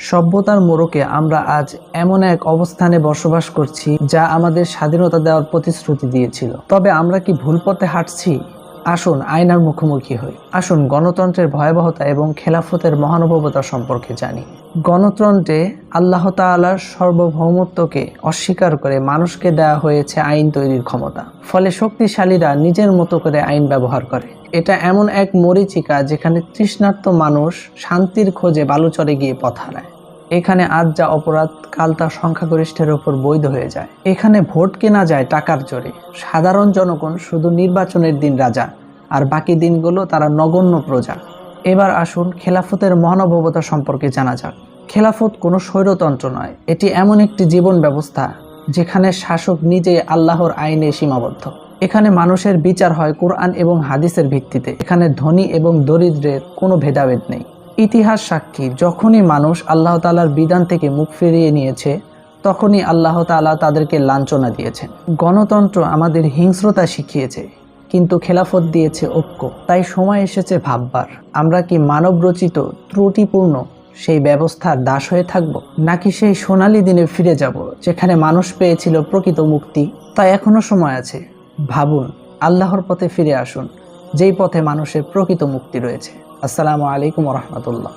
সভ্যতার মোড়কে আমরা আজ এমন এক অবস্থানে বসবাস করছি যা আমাদের স্বাধীনতা দেওয়ার প্রতিশ্রুতি দিয়েছিল। তবে আমরা কি ভুল পথে হাঁটছি? আসুন আয়নার মুখোমুখি হই। আসুন গণতন্ত্রের ভয়াবহতা এবং খেলাফতের মহানুভবতা সম্পর্কে জানি। গণতন্ত্রে আল্লাহ তাআলার সার্বভৌমত্বকে অস্বীকার করে মানুষকে দেওয়া হয়েছে আইন তৈরির ক্ষমতা। ফলে শক্তিশালীরা নিজের মতো করে আইন ব্যবহার করে। এটা এমন এক মরীচিকা যেখানে তৃষ্ণার্ত মানুষ শান্তির খোঁজে বালুচরে গিয়ে পথ হারায়। এখানে আজ যা অপরাধ কাল তা সংখ্যাগরিষ্ঠের উপর বৈধ হয়ে যায়। এখানে ভোট কেনা যায় টাকার জোরে। সাধারণ জনগণ শুধু নির্বাচনের দিন রাজা, আর বাকি দিনগুলো তারা নগণ্য প্রজা। এবার আসুন খেলাফতের মহানুভবতা সম্পর্কে জানা যাক। খেলাফত কোনো স্বৈরতন্ত্র নয়, এটি এমন একটি জীবন ব্যবস্থা যেখানে শাসক নিজেই আল্লাহর আইনে সীমাবদ্ধ। এখানে মানুষের বিচার হয় কোরআন এবং হাদিসের ভিত্তিতে। এখানে ধনী এবং দরিদ্রের কোনো ভেদাভেদ নেই। ইতিহাস সাক্ষী, যখনই মানুষ আল্লাহ তাআলার বিধান থেকে মুখ ফিরিয়ে নিয়েছে তখনই আল্লাহ তাআলা তাদেরকে লাঞ্ছনা দিয়েছেন। গণতন্ত্র আমাদের হিংস্রতা শিখিয়েছে, কিন্তু খেলাফত দিয়েছে ঐক্য। তাই সময় এসেছে ভাববার, আমরা কি মানবরচিত ত্রুটিপূর্ণ সেই ব্যবস্থার দাস হয়ে থাকব, নাকি সেই সোনালী দিনে ফিরে যাব যেখানে মানুষ পেয়েছিল প্রকৃত মুক্তি? তাই এখনো সময় আছে। ভাবুন, আল্লাহর পথে ফিরে আসুন, যেই পথে মানুষের প্রকৃত মুক্তি রয়েছে। আসসালামু আলাইকুম ওয়া রাহমাতুল্লাহ।